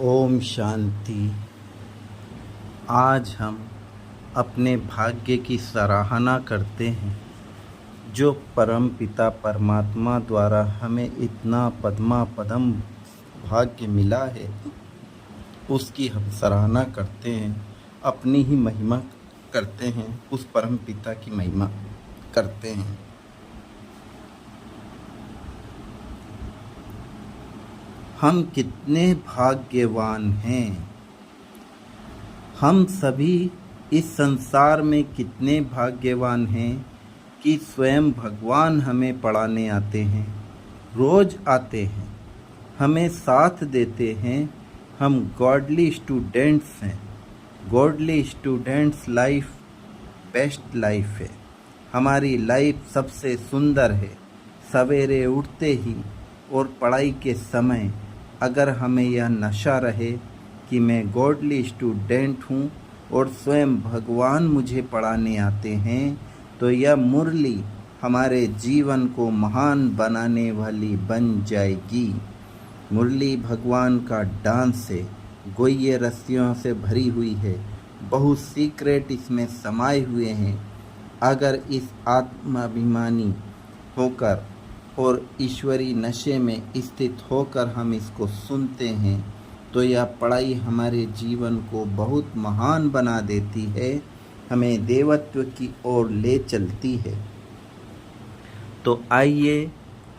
ओम शांति। आज हम अपने भाग्य की सराहना करते हैं जो परम पिता परमात्मा द्वारा हमें इतना पद्मा पदम भाग्य मिला है। उसकी हम सराहना करते हैं, अपनी ही महिमा करते हैं, उस परम पिता की महिमा करते हैं। हम कितने भाग्यवान हैं। हम सभी इस संसार में कितने भाग्यवान हैं कि स्वयं भगवान हमें पढ़ाने आते हैं, रोज आते हैं, हमें साथ देते हैं। हम गॉडली स्टूडेंट्स हैं। Godly students life best life है। हमारी लाइफ सबसे सुंदर है। सवेरे उठते ही और पढ़ाई के समय अगर हमें यह नशा रहे कि मैं गॉडली स्टूडेंट हूँ और स्वयं भगवान मुझे पढ़ाने आते हैं, तो यह मुरली हमारे जीवन को महान बनाने वाली बन जाएगी। मुरली भगवान का डांस है, गोये रस्सियों से भरी हुई है, बहुत सीक्रेट इसमें समाये हुए हैं। अगर इस आत्माभिमानी होकर और ईश्वरी नशे में स्थित होकर हम इसको सुनते हैं तो यह पढ़ाई हमारे जीवन को बहुत महान बना देती है, हमें देवत्व की ओर ले चलती है। तो आइए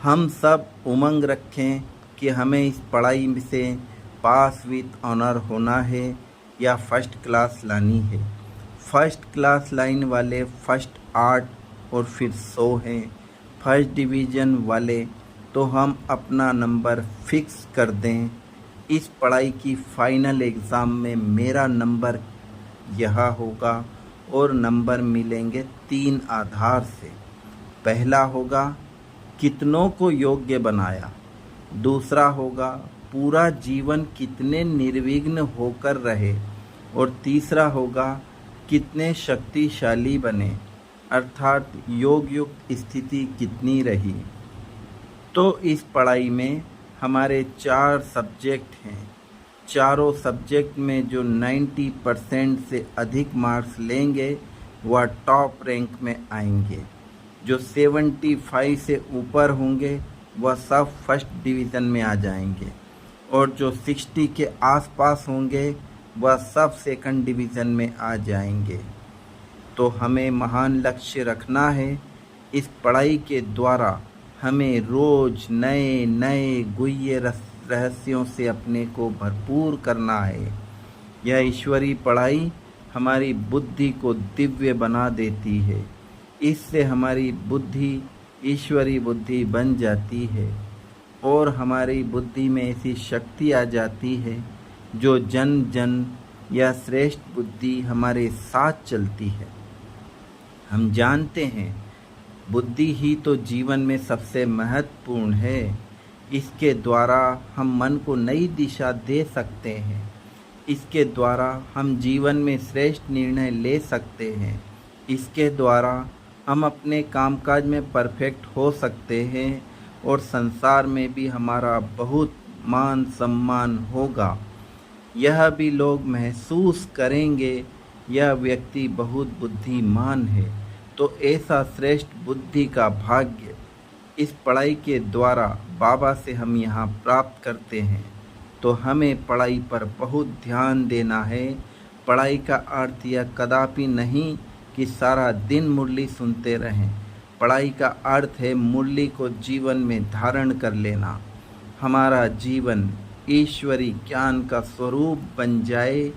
हम सब उमंग रखें कि हमें इस पढ़ाई से पास विथ ऑनर होना है या फर्स्ट क्लास लानी है। फर्स्ट क्लास लाइन वाले फर्स्ट 8 और फिर 100 हैं। फर्स्ट डिवीज़न वाले तो हम अपना नंबर फिक्स कर दें। इस पढ़ाई की फाइनल एग्ज़ाम में मेरा नंबर यह होगा और नंबर मिलेंगे 3 आधार से। पहला होगा कितनों को योग्य बनाया, दूसरा होगा पूरा जीवन कितने निर्विघ्न होकर रहे, और तीसरा होगा कितने शक्तिशाली बने, अर्थात योग युक्त स्थिति कितनी रही। तो इस पढ़ाई में हमारे 4 सब्जेक्ट हैं। चारों सब्जेक्ट में जो 90% से अधिक मार्क्स लेंगे वह टॉप रैंक में आएंगे। जो 75 से ऊपर होंगे वह सब फर्स्ट डिवीज़न में आ जाएंगे, और जो 60 के आसपास होंगे वह सब सेकंड डिवीज़न में आ जाएंगे। तो हमें महान लक्ष्य रखना है। इस पढ़ाई के द्वारा हमें रोज नए नए गुह्य रहस्यों से अपने को भरपूर करना है। यह ईश्वरी पढ़ाई हमारी बुद्धि को दिव्य बना देती है। इससे हमारी बुद्धि ईश्वरी बुद्धि बन जाती है और हमारी बुद्धि में ऐसी शक्ति आ जाती है जो जन जन या श्रेष्ठ बुद्धि हमारे साथ चलती है। हम जानते हैं बुद्धि ही तो जीवन में सबसे महत्वपूर्ण है। इसके द्वारा हम मन को नई दिशा दे सकते हैं। इसके द्वारा हम जीवन में श्रेष्ठ निर्णय ले सकते हैं। इसके द्वारा हम अपने कामकाज में परफेक्ट हो सकते हैं और संसार में भी हमारा बहुत मान सम्मान होगा। यह भी लोग महसूस करेंगे यह व्यक्ति बहुत बुद्धिमान है। तो ऐसा श्रेष्ठ बुद्धि का भाग्य इस पढ़ाई के द्वारा बाबा से हम यहाँ प्राप्त करते हैं। तो हमें पढ़ाई पर बहुत ध्यान देना है। पढ़ाई का अर्थ यह कदापि नहीं कि सारा दिन मुरली सुनते रहें। पढ़ाई का अर्थ है मुरली को जीवन में धारण कर लेना। हमारा जीवन ईश्वरी ज्ञान का स्वरूप बन जाए।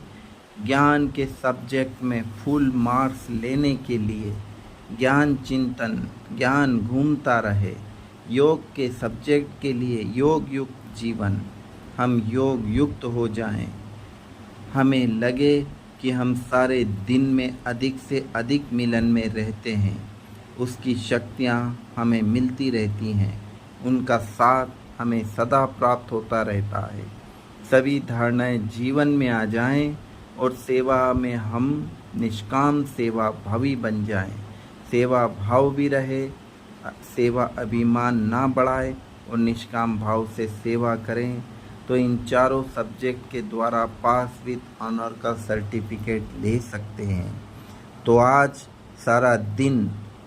ज्ञान के सब्जेक्ट में फुल मार्क्स लेने के लिए ज्ञान चिंतन ज्ञान घूमता रहे। योग के सब्जेक्ट के लिए योग युक्त जीवन, हम योग युक्त हो जाएं। हमें लगे कि हम सारे दिन में अधिक से अधिक मिलन में रहते हैं। उसकी शक्तियाँ हमें मिलती रहती हैं, उनका साथ हमें सदा प्राप्त होता रहता है। सभी धारणाएं जीवन में आ जाएं और सेवा में हम निष्काम सेवा भावी बन जाएं। सेवा भाव भी रहे, सेवा अभिमान ना बढ़ाए और निष्काम भाव से सेवा करें। तो तो इन चारों सब्जेक्ट के द्वारा पास विथ ऑनर का सर्टिफिकेट ले सकते हैं। तो आज सारा दिन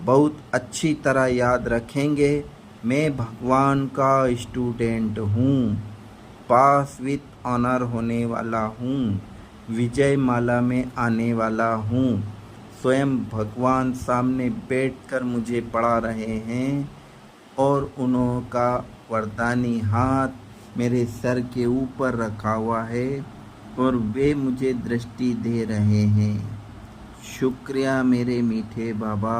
बहुत अच्छी तरह याद रखेंगे, मैं भगवान का स्टूडेंट हूँ, पास विथ ऑनर होने वाला हूँ, विजय माला में आने वाला हूँ। स्वयं भगवान सामने बैठकर मुझे पढ़ा रहे हैं और उनका वरदानी हाथ मेरे सर के ऊपर रखा हुआ है और वे मुझे दृष्टि दे रहे हैं। शुक्रिया मेरे मीठे बाबा।